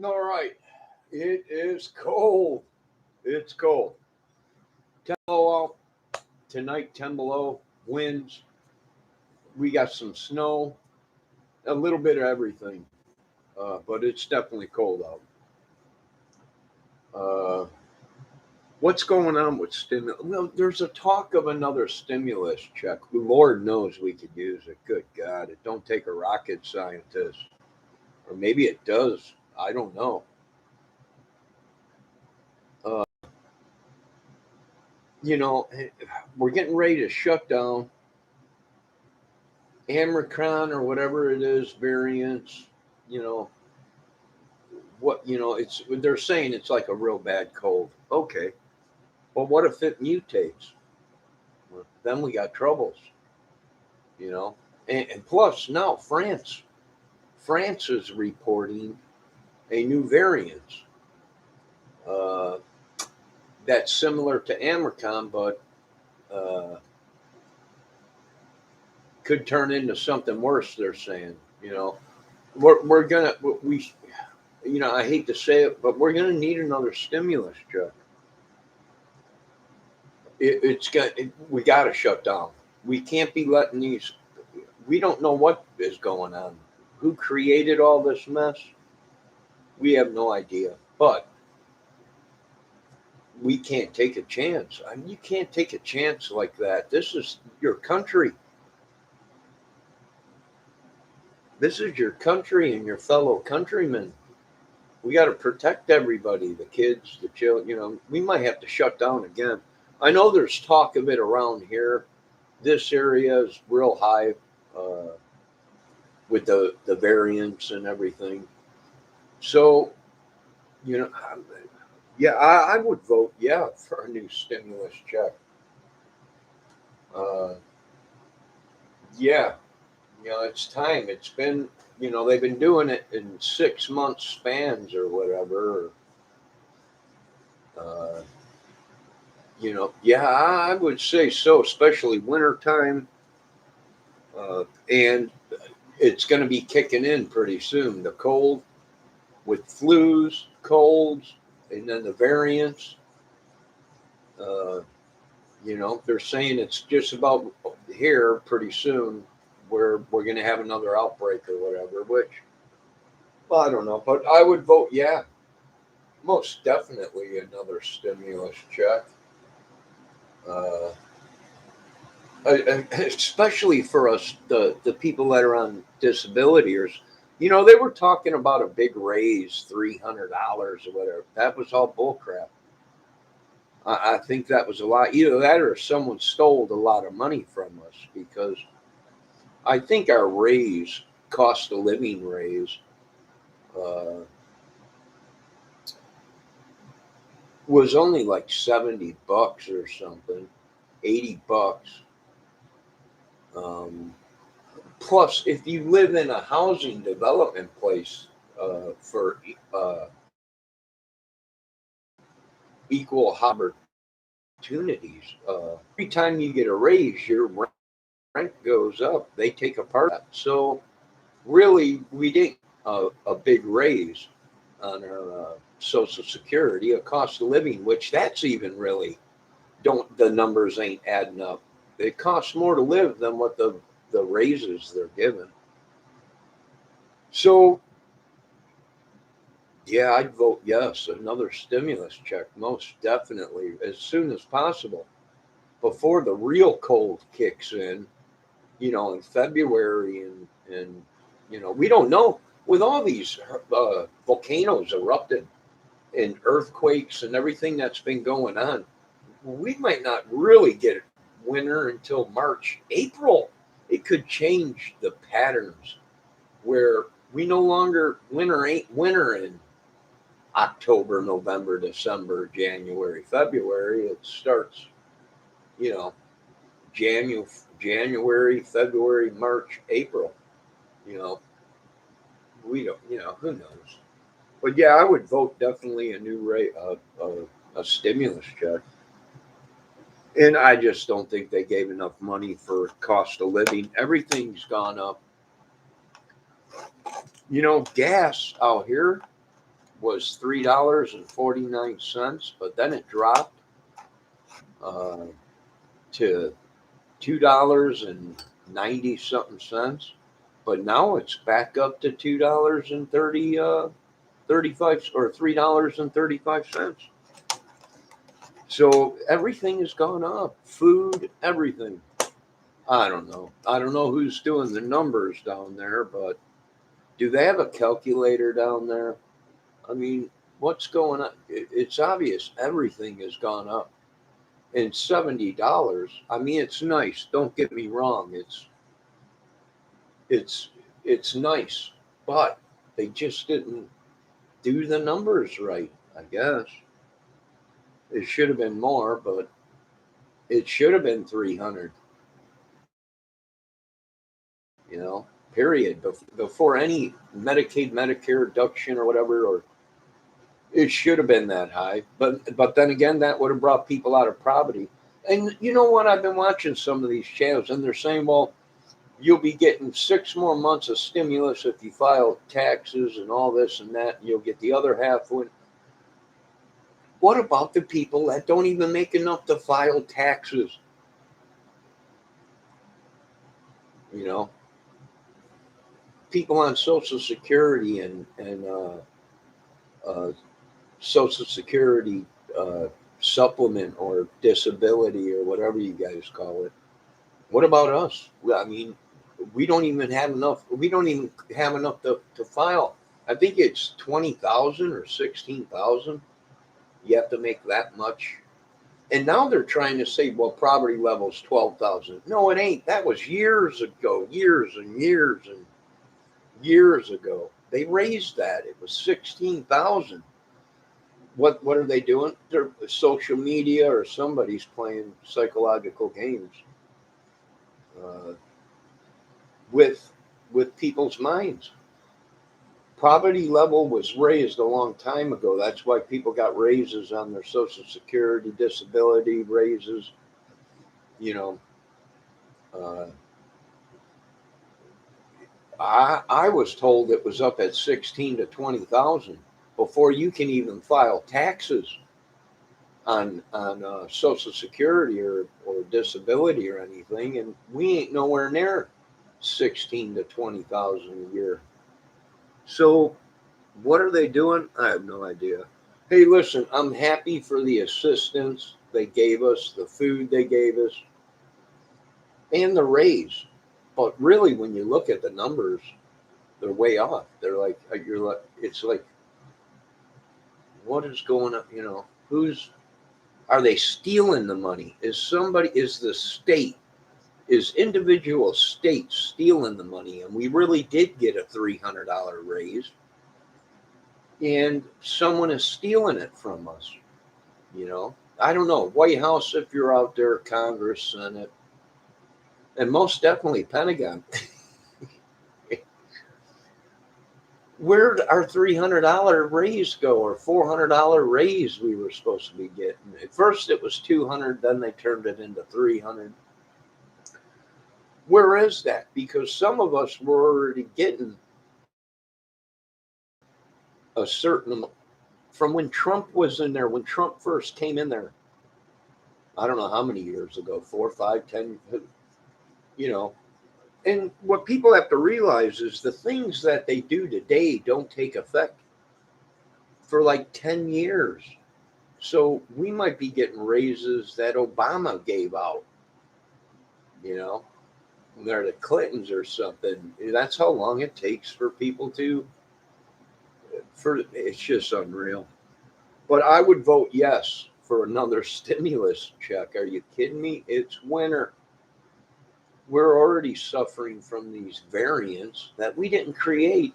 All right. It is cold. It's cold. 10 below out tonight, 10 below, winds. We got some snow, a little bit of everything, but it's definitely cold out. Uh, what's going on with stimulus? Well, there's a talk of another stimulus check. Lord knows we could use it. Good God. It don't take a rocket scientist. Or maybe it does. I don't know. Uh, you know, we're getting ready to shut down Omicron or whatever it is variants. You know it's they're saying it's like a real bad cold. Okay, but what if it mutates? Well, then we got troubles. You know, and plus now France is reporting a new variant uh, that's similar to Omicron, but uh, could turn into something worse. They're saying. You know, we're gonna we I hate to say it, but we're going to need another stimulus check. We got to shut down. We can't be letting these. We don't know what is going on. Who created all this mess? We have no idea. But we can't take a chance. I mean, you can't take a chance like that. This is your country. This is your country and your fellow countrymen. We got to protect everybody, the kids, the children. We might have to shut down again. I know there's talk of it around here. This area is real high uh, with the variants and everything. So, you know, yeah, I would vote yeah for a new stimulus check. Uh, yeah, it's time. It's been, they've been doing it in 6 month spans or whatever. Uh, yeah, I would say so, especially wintertime. And it's going to be kicking in pretty soon. The cold with flus, colds, and then the variants. Uh, they're saying it's just about here pretty soon where we're going to have another outbreak or whatever, which, well, I don't know. But I would vote, yeah, most definitely another stimulus check. Uh, Especially for us, the people that are on disability, or they were talking about a big raise, $300 or whatever. That was all bullcrap. I think that was a lot. Either that or someone stole a lot of money from us, because I think our raise, cost of living raise, uh, was only like $70 or something, $80. Um, Plus, if you live in a housing development place for equal opportunities, every time you get a raise, your rent goes up. They take a part of that. So, really, we didn't a big raise on our Social Security, a cost of living, which that's even really don't the numbers ain't adding up. It costs more to live than what the raises they're given. So yeah, I'd vote yes, another stimulus check, most definitely, as soon as possible, before the real cold kicks in February, and we don't know with all these volcanoes erupting and earthquakes and everything that's been going on. We might not really get winter until March, April. It could change the patterns where we no longer winter ain't winter in October, November, December, January, February. It starts, you know, January, February, March, April. You know, we don't. Who knows? But yeah, I would vote definitely a new rate, a stimulus check. And I just don't think they gave enough money for cost of living. Everything's gone up. Gas out here, was $3.49, but then it dropped uh, to $2.90 something cents. But now it's back up to $2.35 or $3.35. So everything has gone up. Food, everything. I don't know. I don't know who's doing the numbers down there, but do they have a calculator down there? I mean, what's going on? It's obvious everything has gone up. And $70, I mean, it's nice. Don't get me wrong. It's it's nice, but they just didn't do the numbers right, I guess. It should have been more, but it should have been 300, you know, period. Before any Medicaid, Medicare reduction or whatever, or it should have been that high. But then again, that would have brought people out of poverty. And you know what? I've been watching some of these channels, and they're saying, well, you'll be getting 6 more months of stimulus if you file taxes and all this and that. And you'll get the other half when. What about the people that don't even make enough to file taxes? You know, people on Social Security and uh, Social Security uh, supplement or disability or whatever you guys call it. What about us? Well, I mean, we don't even have enough. We don't even have enough to file. I think it's 20,000 or 16,000. You have to make that much. And now they're trying to say, well, poverty level's 12,000. No, it ain't. That was years ago, years and years and years ago. They raised that. It was 16,000. What are they doing? They're social media or somebody's playing psychological games uh, with people's minds. Poverty level was raised a long time ago. That's why people got raises on their Social Security, disability raises. You know, uh, I was told it was up at 16 to 20,000 before you can even file taxes on Social Security or disability or anything, and we ain't nowhere near 16 to 20,000 a year. So what are they doing? I have no idea. Hey, listen, I'm happy for the assistance they gave us, the food they gave us, and the raise. But really, when you look at the numbers, they're way off. They're like you're like it's like what is going on? You know, who's are they stealing the money? Is the state is individual states stealing the money? And we really did get a $300 raise, and someone is stealing it from us. You know, I don't know. White House, if you're out there, Congress, Senate, and most definitely Pentagon. Where'd our $300 raise go, or $400 raise we were supposed to be getting? At first it was 200, then they turned it into 300. Where is that? Because some of us were already getting a certain from when Trump was in there. When Trump first came in there, I don't know how many years ago, 4, 5, 10. You know, and what people have to realize is the things that they do today don't take effect for like 10 years. So we might be getting raises that Obama gave out, you know, they're the Clintons or something. That's how long it takes for people it's just unreal. But I would vote yes for another stimulus check. Are you kidding me? It's winter. We're already suffering from these variants that we didn't create.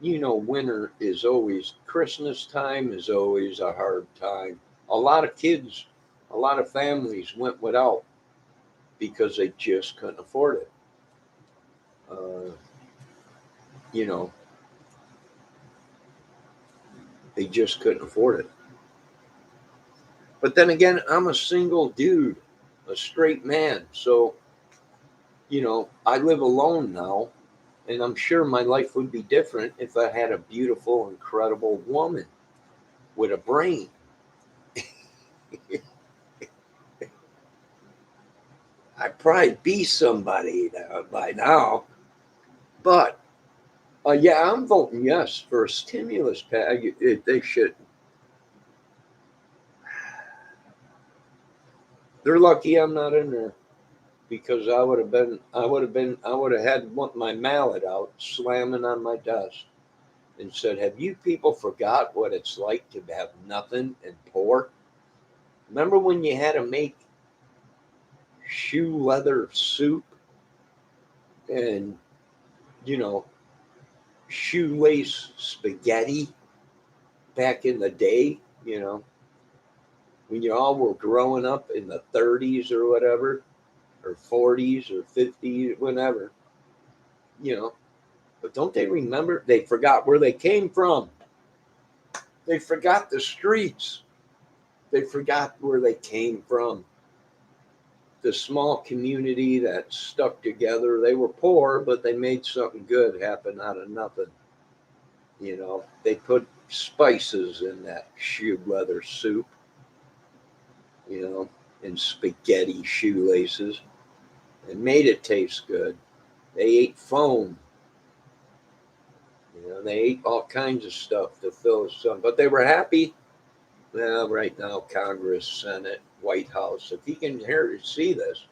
You know, winter is always, Christmas time is always a hard time. A lot of kids, a lot of families went without because they just couldn't afford it. Uh, you know, they just couldn't afford it. But then again, I'm a single dude, a straight man. So, you know, I live alone now, And I'm sure my life would be different if I had a beautiful, incredible woman with a brain. I'd probably be somebody by now. But yeah, I'm voting yes for a stimulus package. They should. They're lucky I'm not in there because I would have had my mallet out slamming on my desk and said, "Have you people forgot what it's like to have nothing and poor? Remember when you had to make shoe leather soup and, you know, shoelace spaghetti back in the day, when you all were growing up in the 30s or whatever, or 40s or 50s, whenever, you know. But don't they remember? They forgot where they came from. They forgot the streets. They forgot where they came from. The small community that stuck together. They were poor, but they made something good happen out of nothing. They put spices in that shoe leather soup, and spaghetti shoelaces and made it taste good. They ate foam. They ate all kinds of stuff to fill some, but they were happy. Well, right now, Congress, Senate, White House, if you can hear see this,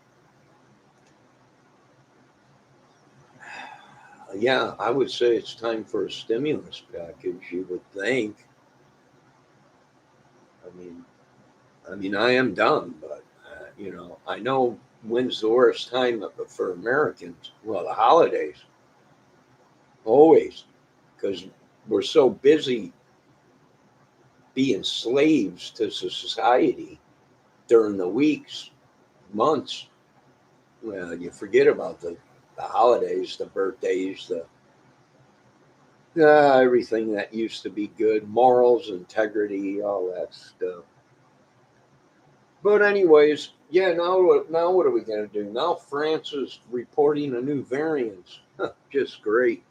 yeah, I would say it's time for a stimulus package. You would think. I mean, I am done, but I know when's the worst time for Americans. Well, the holidays, always, because we're so busy being slaves to society during the weeks, months. Well, you forget about the holidays, the birthdays, everything that used to be good, morals, integrity, all that stuff. But anyways, yeah. Now what are we gonna do? Now France is reporting a new variant. Just great,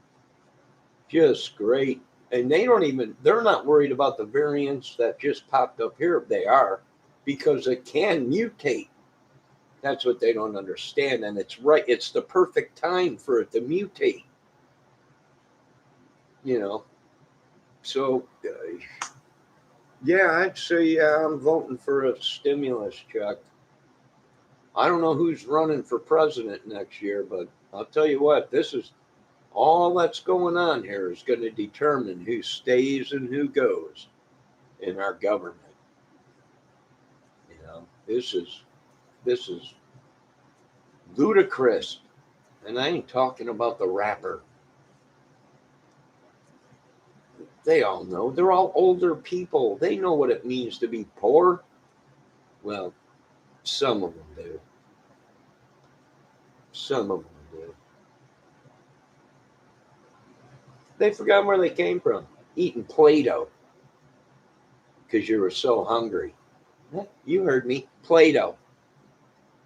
just great. And they're not worried about the variants that just popped up here. They are, because it can mutate. That's what they don't understand. And it's right. It's the perfect time for it to mutate, you know. So, yeah, I'd say, yeah, I'm voting for a stimulus check. I don't know who's running for president next year, but I'll tell you what, this is all that's going on here is going to determine who stays and who goes in our government. This is ludicrous. And I ain't talking about the rapper. They all know. They're all older people. They know what it means to be poor. Well, some of them do. Some of them do. They forgot where they came from. Eating Play Doh because you were so hungry. You heard me. Play Doh.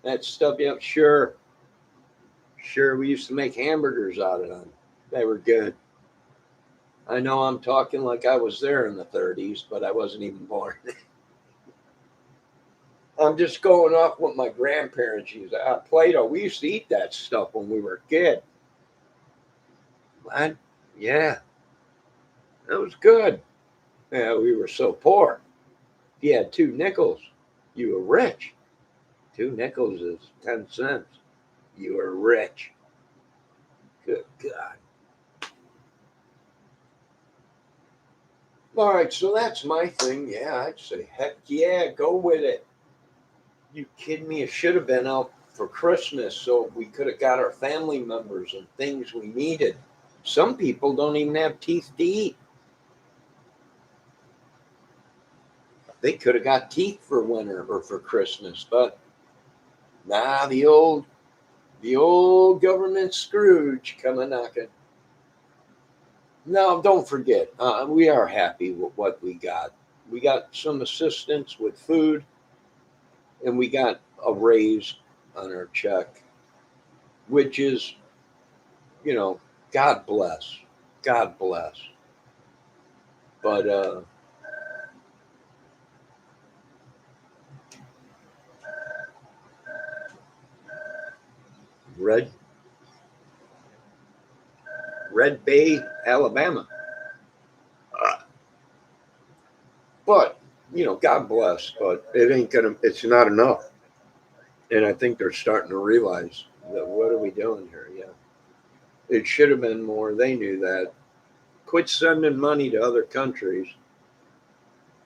That stuff, yeah, sure. Sure, we used to make hamburgers out of them. They were good. I know I'm talking like I was there in the 30s, but I wasn't even born. I'm just going off what my grandparents used. Play-Doh. We used to eat that stuff when we were a kid. I, yeah, that was good. Yeah, we were so poor. If you had 2 nickels, you were rich. 2 nickels is 10 cents. You were rich. Good God. All right, so that's my thing. Yeah, I'd say, heck yeah, go with it. You kidding me? It should have been out for Christmas so we could have got our family members and things we needed. Some people don't even have teeth to eat. They could have got teeth for winter or for Christmas, but nah, the old government Scrooge coming knocking. No, don't forget, we are happy with what we got. We got some assistance with food, and we got a raise on our check, which is, you know, God bless. God bless. But Red Red Bay, Alabama. But God bless. But it ain't gonna. It's not enough. And I think they're starting to realize that what are we doing here? Yeah, it should have been more. They knew that. Quit sending money to other countries,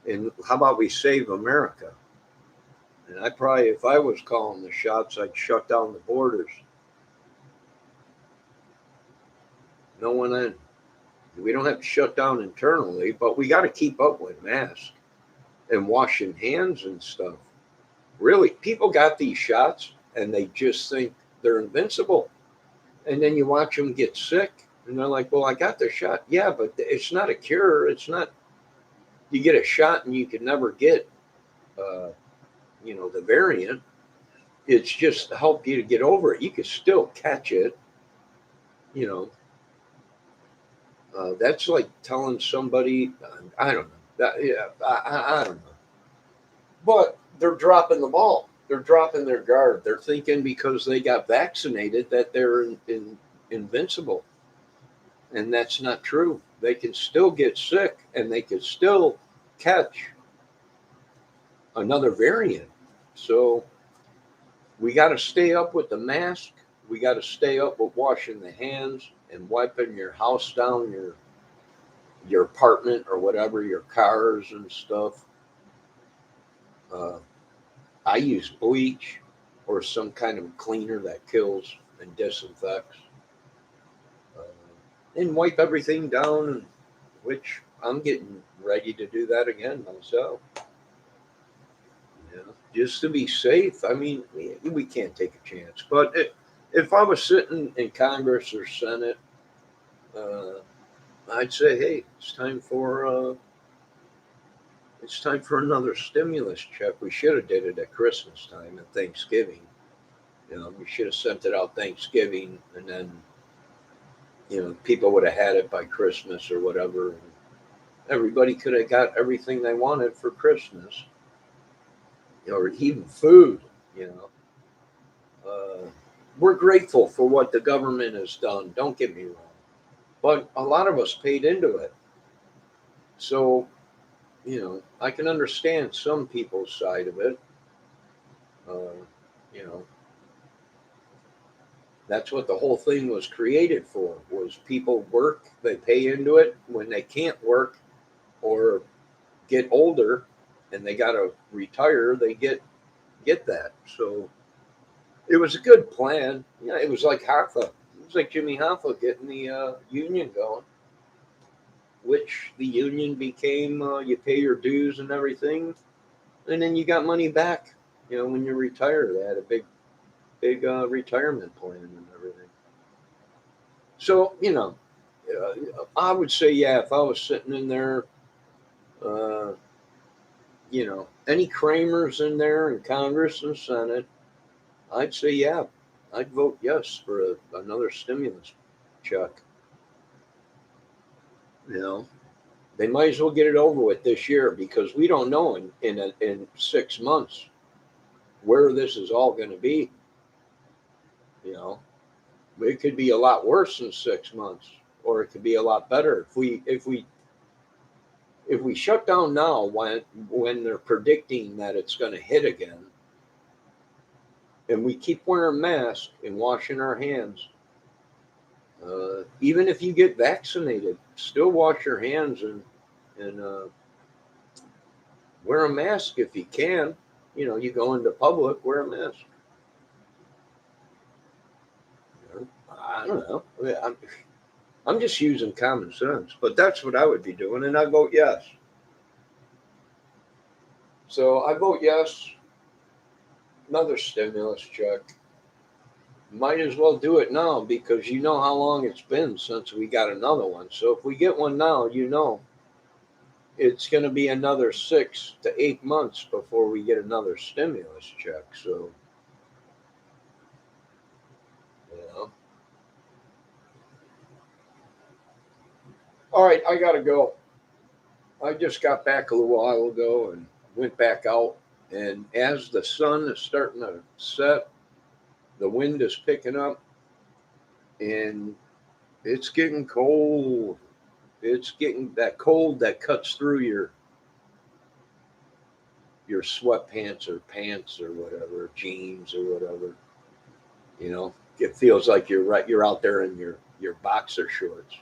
and how about we save America? And I probably, if I was calling the shots, I'd shut down the borders. No one in. We don't have to shut down internally, but we got to keep up with masks and washing hands and stuff. Really, people got these shots and they just think they're invincible. And then you watch them get sick and they're like, well, I got the shot. Yeah, but it's not a cure. It's not, you get a shot and you can never get, uh, the variant. It's just to help you to get over it. You can still catch it, you know. That's like telling somebody, I don't know. Yeah, I don't know. But they're dropping the ball. They're dropping their guard. They're thinking because they got vaccinated that they're invincible. And that's not true. They can still get sick and they can still catch another variant. So we got to stay up with the mask. We got to stay up with washing the hands and wiping your house down, your apartment or whatever, your cars and stuff. Uh, I use bleach or some kind of cleaner that kills and disinfects, uh, and wipe everything down. Which I'm getting ready to do that again myself. Just to be safe. I mean, we can't take a chance. But if I was sitting in Congress or Senate, uh, I'd say, hey, it's time for another stimulus check. We should have did it at Christmas time and Thanksgiving. We should have sent it out Thanksgiving, and then people would have had it by Christmas or whatever. And everybody could have got everything they wanted for Christmas, or even food. You we're grateful for what the government has done. Don't get me wrong, but a lot of us paid into it, so I can understand some people's side of it. Uh, you know, that's what the whole thing was created for. Was people work, they pay into it. When they can't work or get older, and they got to retire, they get that. So it was a good plan. Yeah, it was like Hoffa. It was like Jimmy Hoffa getting the union going, which the union became you pay your dues and everything, and then you got money back. When you retire, they had a big retirement plan and everything. So I would say, yeah, if I was sitting in there, uh, any Kramers in there in Congress and Senate, I'd say, yeah, I'd vote yes for another stimulus check. You know, they might as well get it over with this year because we don't know in 6 months where this is all going to be. You know, it could be a lot worse in 6 months, or it could be a lot better if we shut down now when they're predicting that it's going to hit again, and we keep wearing masks and washing our hands. Even if you get vaccinated, still wash your hands and wear a mask if you can. You go into public, wear a mask. I don't know. I'm just using common sense, but that's what I would be doing, and I vote yes. So I vote yes. Another stimulus check. Might as well do it now because you know how long it's been since we got another one. So if we get one now, it's going to be another 6 to 8 months before we get another stimulus check. So, you know, All right, I gotta go. I just got back a little while ago and went back out. And as the sun is starting to set, the wind is picking up, and it's getting cold. It's getting that cold that cuts through your sweatpants or pants or whatever, jeans or whatever. You know, it feels like you're out there in your boxer shorts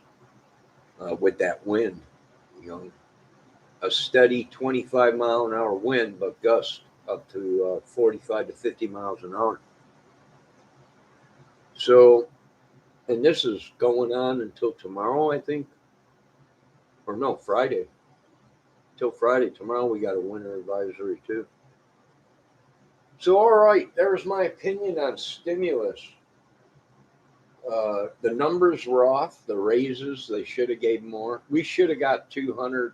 with that wind. You know, a steady 25-mile-an-hour wind, but gust up to 45 to 50 miles an hour. So, and this is going on until tomorrow, I think, or no, Friday. Till Friday. Tomorrow we got a winter advisory too. So, all right, there's my opinion on stimulus. The numbers were off. The raises, they should have gave more. We should have got 200,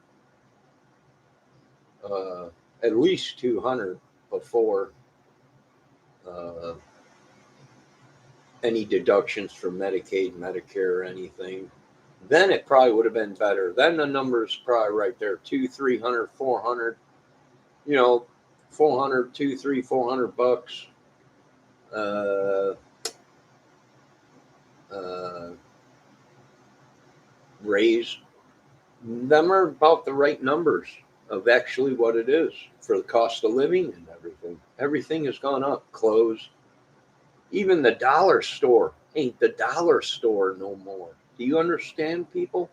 uh, at least 200 before uh, any deductions for Medicaid, Medicare, or anything. Then it probably would have been better. Then the numbers probably right there, two, 300, 400. You know, 400, 2, 3, 400 bucks. Uh, uh, raise them are about the right numbers of actually what it is for the cost of living and everything. Everything has gone up. Clothes, even the dollar store ain't the dollar store no more. Do you understand, people?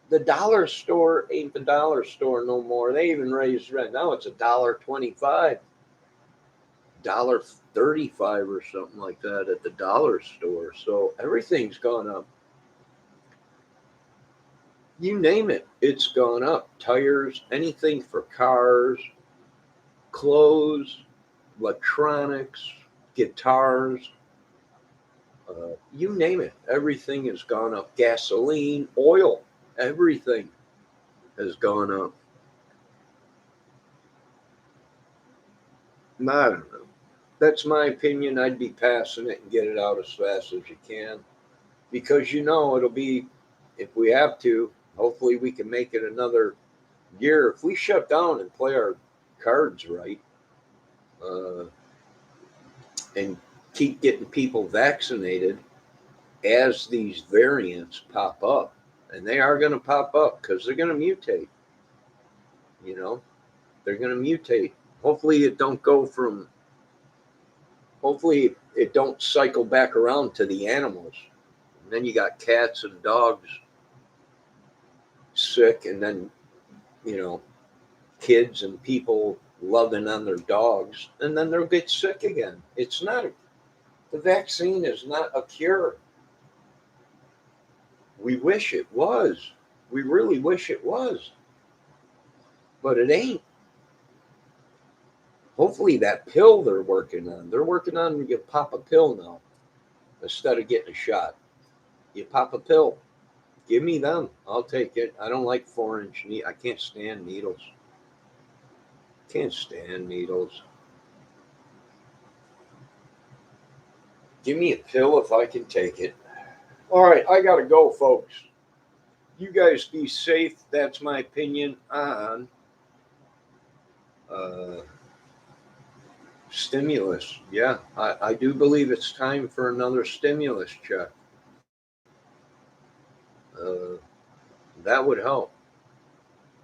The dollar store ain't the dollar store no more. They even raised rent. Now it's $1.25, $1.35 or something like that at the dollar store. So everything's gone up. You name it, it's gone up. Tires, anything for cars, clothes, electronics, guitars, you name it. Everything has gone up. Gasoline, oil, everything has gone up. I don't know. That's my opinion. I'd be passing it and get it out as fast as you can because you know it'll be, if we have to, hopefully we can make it another year. If we shut down and play our cards right, uh, and keep getting people vaccinated as these variants pop up, and they are going to pop up because they're going to mutate. You know, they're going to mutate. Hopefully, it don't go from. Hopefully, it don't cycle back around to the animals. And then you got cats and dogs sick, and then you know, kids and people loving on their dogs, and then they'll get sick again. It's not. The vaccine is not a cure. We wish it was. We really wish it was, but it ain't. Hopefully, that pill they're working on you pop a pill now instead of getting a shot. You pop a pill. Give me them. I'll take it. I don't like 4-inch needles. I can't stand needles. Can't stand needles. Give me a pill if I can take it. All right, I got to go, folks. You guys be safe. That's my opinion on uh, stimulus. Yeah, I do believe it's time for another stimulus check. Uh, that would help,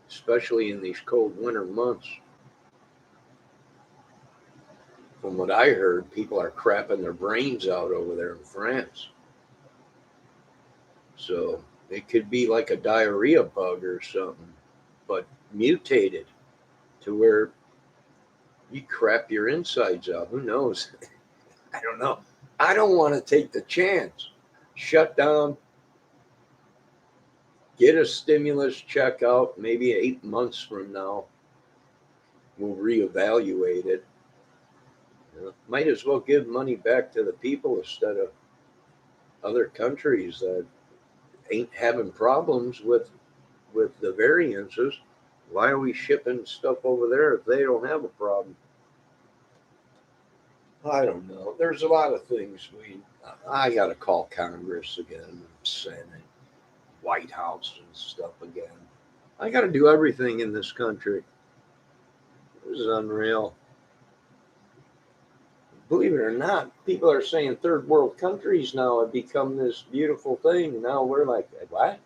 especially in these cold winter months. From what I heard, people are crapping their brains out over there in France. So it could be like a diarrhea bug or something, but mutated to where you crap your insides out. Who knows? I don't know. I don't want to take the chance. Shut down, get a stimulus check out, maybe 8 months from now. We'll reevaluate it. You know, might as well give money back to the people instead of other countries that ain't having problems with the variances. Why are we shipping stuff over there if they don't have a problem? I don't know. There's a lot of things I got to call Congress again, Senate. White House and stuff again. I got to do everything in this country. This is unreal. Believe it or not, people are saying third world countries now have become this beautiful thing. Now we're like, what?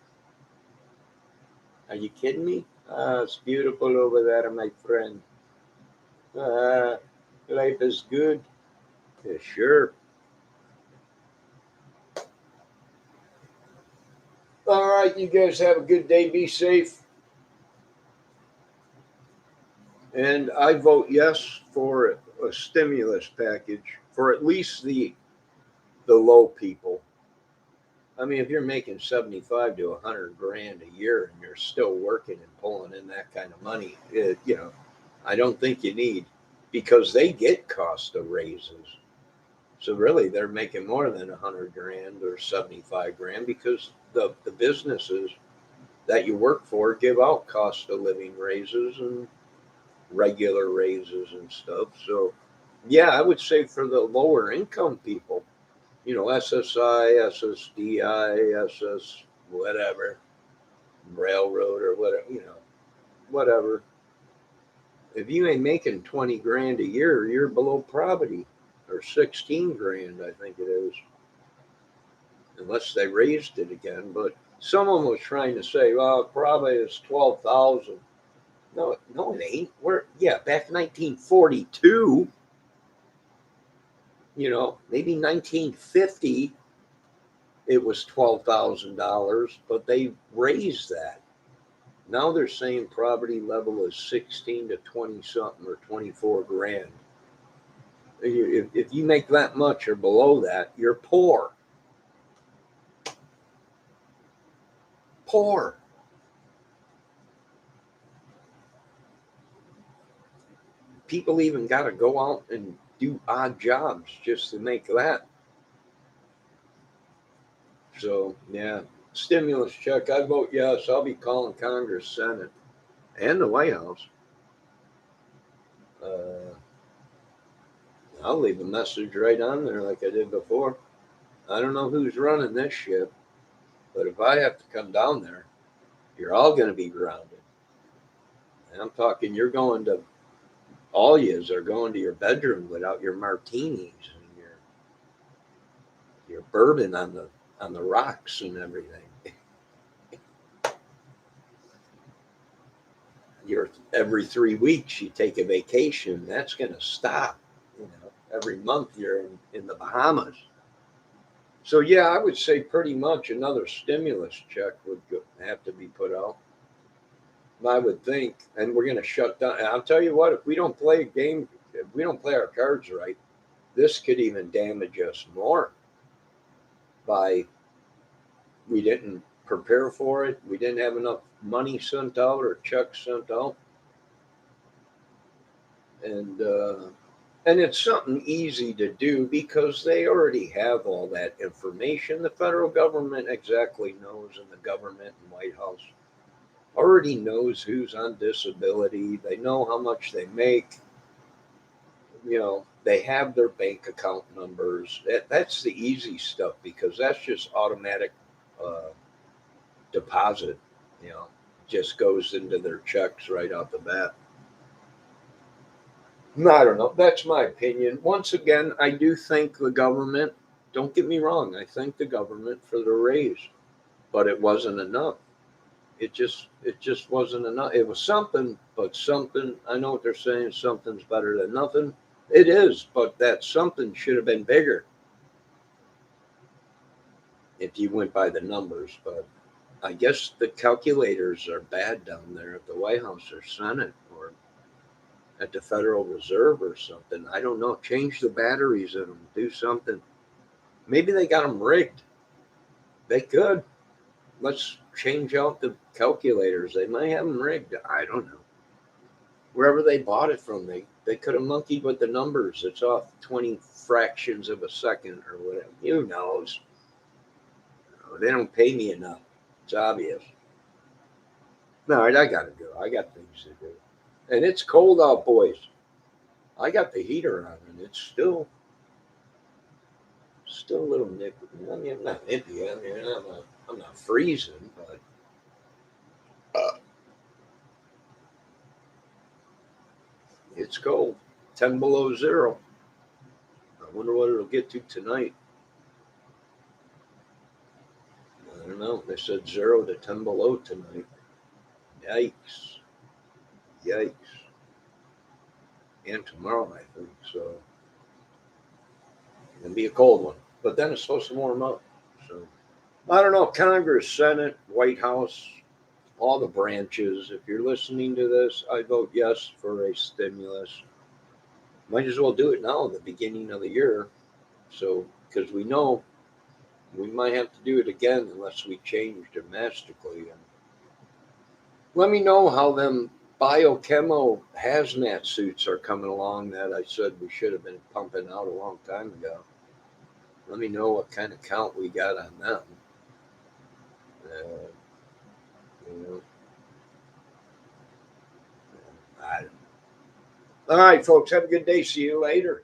Are you kidding me? It's beautiful over there, my friend. Uh, Life is good. Yeah, sure. All right, you guys have a good day. Be safe. And I vote yes for a stimulus package for at least the low people. I mean, if you're making 75 to 100 grand a year and you're still working and pulling in that kind of money, I don't think you need, because they get cost of raises. So really, they're making more than 100 grand or 75 grand because the businesses that you work for give out cost of living raises and regular raises and stuff. So, yeah, I would say for the lower income people, SSI, SSDI, SS, whatever, railroad or whatever, whatever. If you ain't making 20 grand a year, you're below poverty, or 16 grand, I think it is, unless they raised it again. But someone was trying to say, well, probably it's 12,000. No, no, it ain't. Back 1942, maybe 1950, it was $12,000, but they raised that. Now they're saying poverty level is 16 to 20 something or 24 grand. If you make that much or below that, you're poor. Poor. People even got to go out and do odd jobs just to make that. So, yeah, stimulus check. I vote yes. I'll be calling Congress, Senate, and the White House. Uh, I'll leave a message right on there like I did before. I don't know who's running this ship, but if I have to come down there, you're all going to be grounded. And I'm talking, you're going to, all yous are going to your bedroom without your martinis and your bourbon on the rocks and everything. You're every 3 weeks you take a vacation. That's going to stop. Every month you're in the Bahamas. So yeah, I would say pretty much another stimulus check would have to be put out. I would think, and we're going to shut down. And I'll tell you what, if we don't play a game, if we don't play our cards right, this could even damage us more by we didn't prepare for it. We didn't have enough money sent out or checks sent out. And it's something easy to do because they already have all that information. The federal government exactly knows, and the government and White House already knows who's on disability. They know how much they make. They have their bank account numbers. That's the easy stuff because that's just automatic uh, deposit. You know, just goes into their checks right off the bat. I don't know. That's my opinion. Once again, I do thank the government. Don't get me wrong. I thank the government for the raise, but it wasn't enough. It just wasn't enough. It was something, but something. I know what they're saying. Something's better than nothing. It is, but that something should have been bigger if you went by the numbers. But I guess the calculators are bad down there at the White House or Senate or at the Federal Reserve or something. I don't know. Change the batteries in them. Do something. Maybe they got them rigged. They could. Let's change out the calculators. They might have them rigged. I don't know. Wherever they bought it from, they could have monkeyed with the numbers. It's off 20 fractions of a second or whatever. Who knows? They don't pay me enough. It's obvious. All right, I got to go. I got things to do. And it's cold out, boys. I got the heater on, and it's still still a little nippy. I mean, I'm not nippy. I mean, I'm not freezing, but it's cold. 10 below zero. I wonder what it'll get to tonight. I don't know. They said 0 to 10 below tonight. Yikes. Yikes. And tomorrow, I think. So it'll be a cold one. But then it's supposed to warm up. So I don't know. Congress, Senate, White House, all the branches. If you're listening to this, I vote yes for a stimulus. Might as well do it now, the beginning of the year. So, because we know we might have to do it again unless we change dramatically. And let me know how them biochemo hazmat suits are coming along that I said we should have been pumping out a long time ago. Let me know what kind of count we got on them. You know, I don't know. All right, folks, have a good day. See you later.